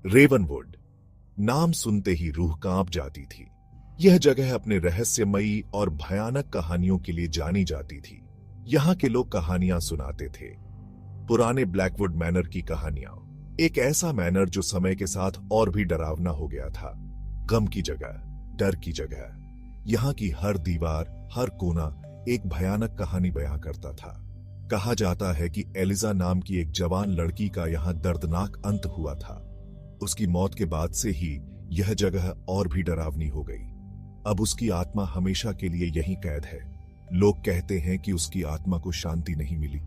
रेवनवुड नाम सुनते ही रूह कांप जाती थी। यह जगह अपने रहस्यमयी और भयानक कहानियों के लिए जानी जाती थी। यहाँ के लोग कहानियां सुनाते थे, पुराने ब्लैकवुड मैनर की कहानियां। एक ऐसा मैनर जो समय के साथ और भी डरावना हो गया था। गम की जगह, डर की जगह। यहाँ की हर दीवार, हर कोना एक भयानक कहानी बयां करता था। कहा जाता है कि एलिजा नाम की एक जवान लड़की का यहाँ दर्दनाक अंत हुआ था। उसकी मौत के बाद से ही यह जगह और भी डरावनी हो गई। अब उसकी आत्मा हमेशा के लिए यहीं कैद है। लोग कहते हैं कि उसकी आत्मा को शांति नहीं मिली।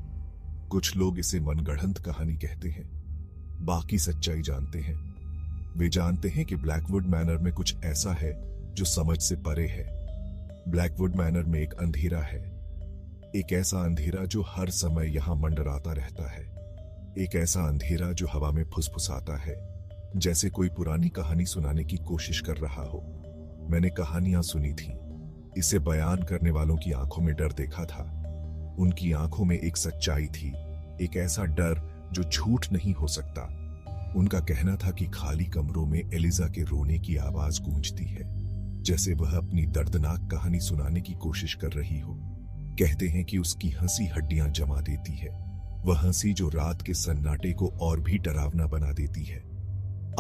कुछ लोग इसे मनगढ़ंत कहानी कहते हैं, बाकी सच्चाई जानते हैं। वे जानते हैं कि ब्लैकवुड मैनर में कुछ ऐसा है जो समझ से परे है। ब्लैकवुड मैनर में एक अंधेरा है, एक ऐसा अंधेरा जो हर समय यहां मंडराता रहता है। एक ऐसा अंधेरा जो हवा में फुसफुसाता है, जैसे कोई पुरानी कहानी सुनाने की कोशिश कर रहा हो। मैंने कहानियां सुनी थी, इसे बयान करने वालों की आंखों में डर देखा था। उनकी आंखों में एक सच्चाई थी, एक ऐसा डर जो झूठ नहीं हो सकता। उनका कहना था कि खाली कमरों में एलिजा के रोने की आवाज गूंजती है, जैसे वह अपनी दर्दनाक कहानी सुनाने की कोशिश कर रही हो। कहते हैं कि उसकी हंसी हड्डियां जमा देती है, वह हंसी जो रात के सन्नाटे को और भी डरावना बना देती है।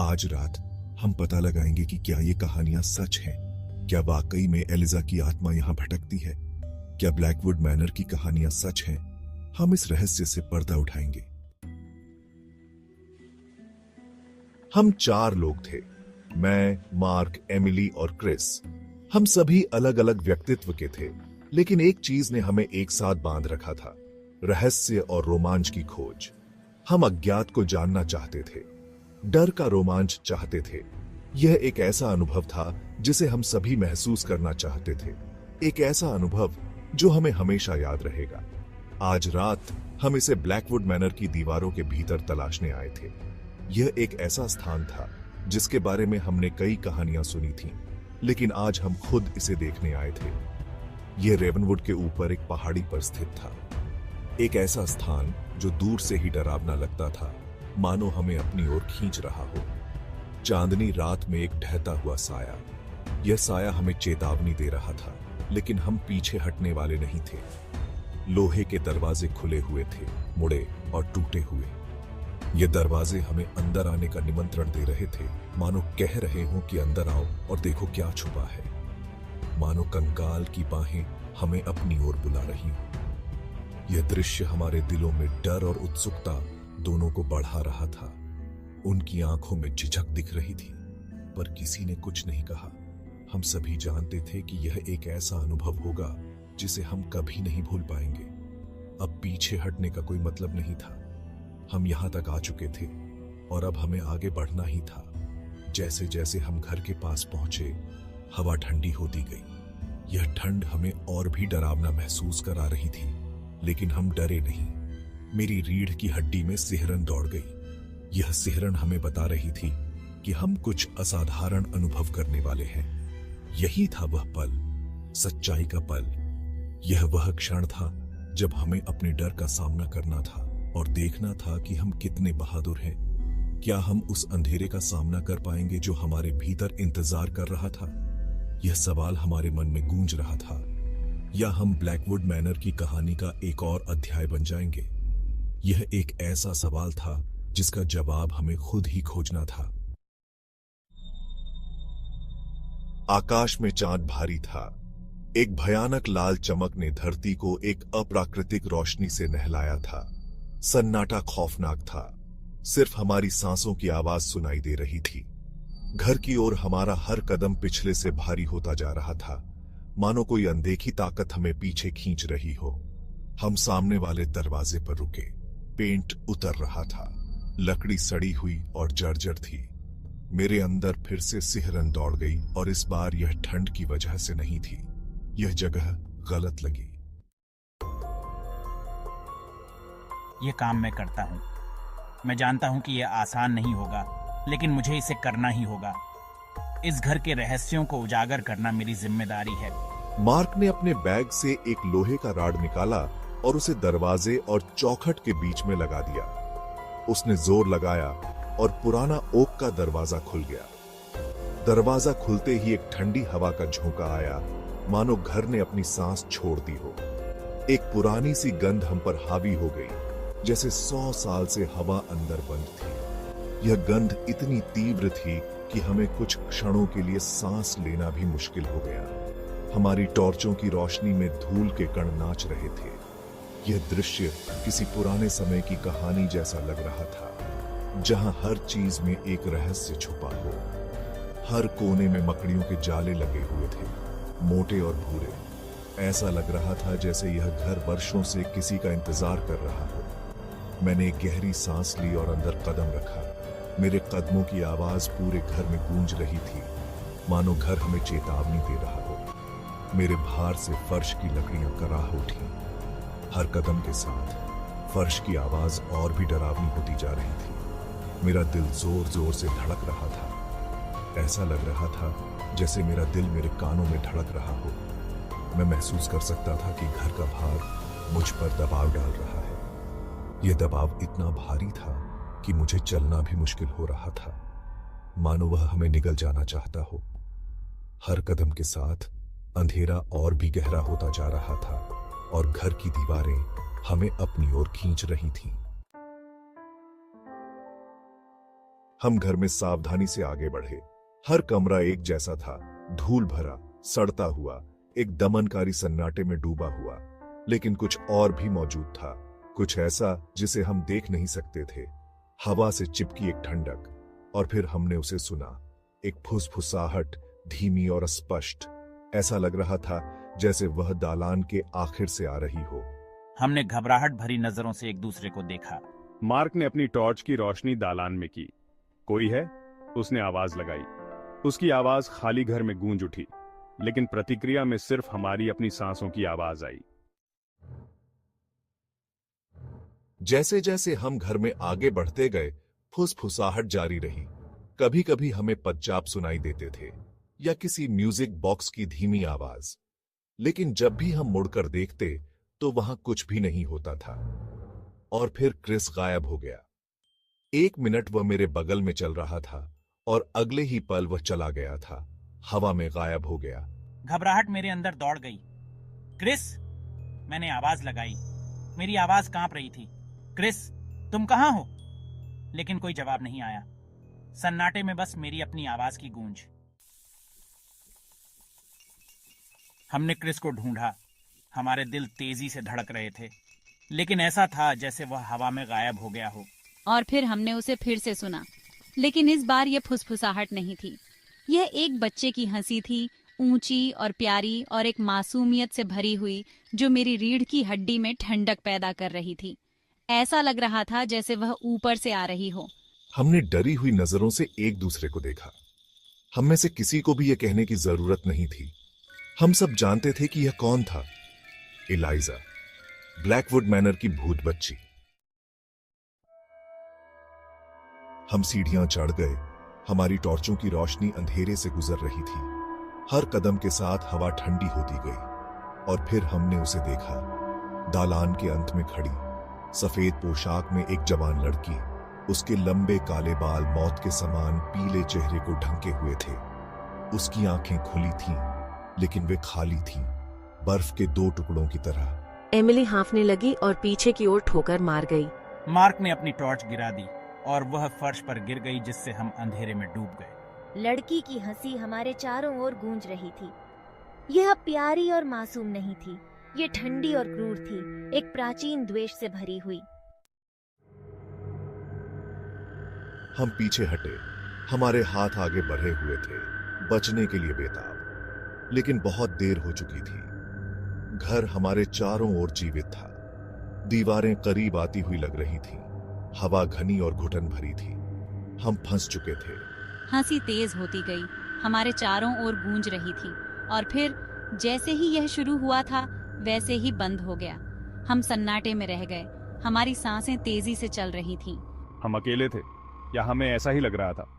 आज रात हम पता लगाएंगे कि क्या ये कहानियां सच हैं, क्या वाकई में एलिजा की आत्मा यहां भटकती है, क्या ब्लैकवुड मैनर की कहानियां सच हैं। हम इस रहस्य से पर्दा उठाएंगे। हम 4 लोग थे, मैं, मार्क, एमिली और क्रिस। हम सभी अलग अलग व्यक्तित्व के थे, लेकिन एक चीज ने हमें एक साथ बांध रखा था, रहस्य और रोमांच की खोज। हम अज्ञात को जानना चाहते थे, डर का रोमांच चाहते थे। यह एक ऐसा अनुभव था जिसे हम सभी महसूस करना चाहते थे, एक ऐसा अनुभव जो हमें हमेशा याद रहेगा। आज रात हम इसे ब्लैकवुड मैनर की दीवारों के भीतर तलाशने आए थे। यह एक ऐसा स्थान था जिसके बारे में हमने कई कहानियां सुनी थीं, लेकिन आज हम खुद इसे देखने आए थे। यह रेवनवुड के ऊपर एक पहाड़ी पर स्थित था, एक ऐसा स्थान जो दूर से ही डरावना लगता था, मानो हमें अपनी ओर खींच रहा हो। चांदनी रात में एक ढहता हुआ साया, यह साया हमें चेतावनी दे रहा था, लेकिन हम पीछे हटने वाले नहीं थे। लोहे के दरवाजे खुले हुए थे, मुड़े और टूटे हुए। ये दरवाजे हमें अंदर आने का निमंत्रण दे रहे थे, मानो कह रहे हों कि अंदर आओ और देखो क्या छुपा है। मानो कंकाल की बाहें हमें अपनी ओर बुला रही हों। यह दृश्य हमारे दिलों में डर और उत्सुकता दोनों को बढ़ा रहा था। उनकी आंखों में झिझक दिख रही थी, पर किसी ने कुछ नहीं कहा। हम सभी जानते थे कि यह एक ऐसा अनुभव होगा जिसे हम कभी नहीं भूल पाएंगे। अब पीछे हटने का कोई मतलब नहीं था। हम यहां तक आ चुके थे और अब हमें आगे बढ़ना ही था। जैसे जैसे हम घर के पास पहुंचे, हवा ठंडी होती गई। यह ठंड हमें और भी डरावना महसूस करा रही थी, लेकिन हम डरे नहीं। मेरी रीढ़ की हड्डी में सिहरन दौड़ गई। यह सिहरन हमें बता रही थी कि हम कुछ असाधारण अनुभव करने वाले हैं। यही था वह पल, सच्चाई का पल। यह वह क्षण था जब हमें अपने डर का सामना करना था और देखना था कि हम कितने बहादुर हैं। क्या हम उस अंधेरे का सामना कर पाएंगे जो हमारे भीतर इंतजार कर रहा था? यह सवाल हमारे मन में गूंज रहा था। या हम ब्लैकवुड मैनर की कहानी का एक और अध्याय बन जाएंगे? यह एक ऐसा सवाल था जिसका जवाब हमें खुद ही खोजना था। आकाश में चांद भारी था। एक भयानक लाल चमक ने धरती को एक अप्राकृतिक रोशनी से नहलाया था। सन्नाटा खौफनाक था। सिर्फ हमारी सांसों की आवाज सुनाई दे रही थी। घर की ओर हमारा हर कदम पिछले से भारी होता जा रहा था, मानो कोई अनदेखी ताकत हमें पीछे खींच रही हो। हम सामने वाले दरवाजे पर रुके। पेंट उतर रहा था, लकड़ी सड़ी हुई और जर्जर थी। मेरे अंदर फिर से सिहरन दौड़ गई, और इस बार यह ठंड की वजह से नहीं थी। यह जगह गलत लगी। यह काम मैं करता हूँ। मैं जानता हूँ कि यह आसान नहीं होगा, लेकिन मुझे इसे करना ही होगा। इस घर के रहस्यों को उजागर करना मेरी जिम्मेदारी है। मार्क ने अपने बैग से एक लोहे का राड निकाला और उसे दरवाजे और चौखट के बीच में लगा दिया। उसने जोर लगाया और पुराना ओक का दरवाजा खुल गया। दरवाजा खुलते ही एक ठंडी हवा का झोंका आया, मानो घर ने अपनी सांस छोड़ दी हो। एक पुरानी सी गंध हम पर हावी हो गई, जैसे 100 साल से हवा अंदर बंद थी। यह गंध इतनी तीव्र थी कि हमें कुछ क्षणों के लिए सांस लेना भी मुश्किल हो गया। हमारी टॉर्चों की रोशनी में धूल के कण नाच रहे थे। यह दृश्य किसी पुराने समय की कहानी जैसा लग रहा था, जहां हर चीज में एक रहस्य छुपा हो। हर कोने में मकड़ियों के जाले लगे हुए थे, मोटे और भूरे। ऐसा लग रहा था जैसे यह घर वर्षों से किसी का इंतजार कर रहा हो। मैंने एक गहरी सांस ली और अंदर कदम रखा। मेरे कदमों की आवाज पूरे घर में गूंज रही थी, मानो घर हमें चेतावनी दे रहा हो। मेरे भार से फर्श की लकड़ियां कराह उठी। हर कदम के साथ फर्श की आवाज और भी डरावनी होती जा रही थी। मेरा दिल जोर जोर से धड़क रहा था। ऐसा लग रहा था जैसे मेरा दिल मेरे कानों में धड़क रहा हो। मैं महसूस कर सकता था कि घर का भार मुझ पर दबाव डाल रहा है। यह दबाव इतना भारी था कि मुझे चलना भी मुश्किल हो रहा था, मानो वह हमें निगल जाना चाहता हो। हर कदम के साथ अंधेरा और भी गहरा होता जा रहा था और घर की दीवारें हमें अपनी ओर खींच रही थीं। हम घर में सावधानी से आगे बढ़े। हर कमरा एक जैसा था, धूल भरा, सड़ता हुआ, एक दमनकारी सन्नाटे में डूबा हुआ। लेकिन कुछ और भी मौजूद था, कुछ ऐसा जिसे हम देख नहीं सकते थे। हवा से चिपकी एक ठंडक, और फिर हमने उसे सुना, एक फुसफुसाहट, धीमी और स्पष्ट। ऐसा लग रहा था जैसे वह दालान के आखिर से आ रही हो। हमने घबराहट भरी नजरों से एक दूसरे को देखा। मार्क ने अपनी टॉर्च की रोशनी दालान में की। कोई है? उसने आवाज लगाई। उसकी आवाज खाली घर में गूंज उठी, लेकिन प्रतिक्रिया में सिर्फ हमारी अपनी सांसों की आवाज आई। जैसे जैसे हम घर में आगे बढ़ते गए, फुसफुसाहट जारी रही। कभी कभी हमें पदचाप सुनाई देते थे या किसी म्यूजिक बॉक्स की धीमी आवाज, लेकिन जब भी हम मुड़कर देखते तो वहां कुछ भी नहीं होता था। और फिर क्रिस गायब हो गया। 1 मिनट वह मेरे बगल में चल रहा था और अगले ही पल वह चला गया था, हवा में गायब हो गया। घबराहट मेरे अंदर दौड़ गई। क्रिस, मैंने आवाज लगाई। मेरी आवाज कांप रही थी। क्रिस, तुम कहां हो? लेकिन कोई जवाब नहीं आया। सन्नाटे में बस मेरी अपनी आवाज की गूंज। हमने क्रिस को ढूंढा। हमारे दिल तेजी से धड़क रहे थे, लेकिन ऐसा था जैसे वह हवा में गायब हो गया हो। और फिर हमने उसे फिर से सुना, लेकिन इस बार यह फुसफुसाहट नहीं थी। यह एक बच्चे की हंसी थी, ऊंची और प्यारी और एक मासूमियत से भरी हुई, जो मेरी रीढ़ की हड्डी में ठंडक पैदा कर रही थी। ऐसा लग रहा था जैसे वह ऊपर से आ रही हो। हमने डरी हुई नजरों से एक दूसरे को देखा। हम में से किसी को भी यह कहने की जरूरत नहीं थी। हम सब जानते थे कि यह कौन था। एलाइजा, ब्लैकवुड मैनर की भूत बच्ची। हम सीढ़ियां चढ़ गए। हमारी टॉर्चों की रोशनी अंधेरे से गुजर रही थी। हर कदम के साथ हवा ठंडी होती गई और फिर हमने उसे देखा। दालान के अंत में खड़ी, सफेद पोशाक में एक जवान लड़की। उसके लंबे काले बाल मौत के समान पीले चेहरे को ढंके हुए थे। उसकी आंखें खुली थीं, लेकिन वे खाली थीं, बर्फ के 2 टुकड़ों की तरह। एमिली हाँफने लगी और पीछे की ओर ठोकर मार गई। मार्क ने अपनी टॉर्च गिरा दी और वह फर्श पर गिर गई, जिससे हम अंधेरे में डूब गए। लड़की की हंसी हमारे चारों ओर गूंज रही थी। यह प्यारी और मासूम नहीं थी, ये ठंडी और क्रूर थी, एक प्राचीन द्वेष से भरी हुई। हम पीछे हटे, हमारे हाथ आगे बढ़े हुए थे, बचने के लिए बेताब। लेकिन बहुत देर हो चुकी थी। घर हमारे चारों ओर जीवित था। दीवारें करीब आती हुई लग रही थीं। हवा घनी और घुटन भरी थी। हम फंस चुके थे। हंसी तेज होती गई, हमारे चारों ओर गूंज रही थी, और फिर जैसे ही यह शुरू हुआ था वैसे ही बंद हो गया। हम सन्नाटे में रह गए। हमारी सांसें तेजी से चल रही थीं। हम अकेले थे, या हमें ऐसा ही लग रहा था।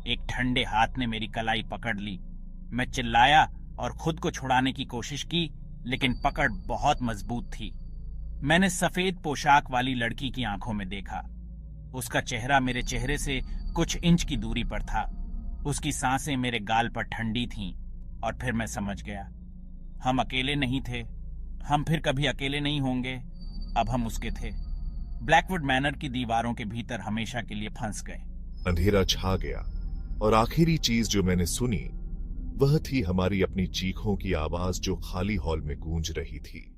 एक ठंडे हाथ ने मेरी कलाई पकड़ ली। मैं चिल्लाया और खुद को छुड़ाने की कोशिश की, लेकिन पकड़ बहुत मजबूत थी। मैंने सफेद पोशाक वाली लड़की की आंखों में देखा। उसका चेहरा मेरे चेहरे से कुछ इंच की दूरी पर था। उसकी सांसें मेरे गाल पर ठंडी थीं और फिर मैं समझ गया, हम अकेले नहीं थे। हम फिर कभी अकेले नहीं होंगे। अब हम उसके थे। ब्लैकवुड मैनर की दीवारों के भीतर हमेशा के लिए फंस गए। अंधेरा छा गया और आखिरी चीज जो मैंने सुनी वह थी हमारी अपनी चीखों की आवाज जो खाली हॉल में गूंज रही थी।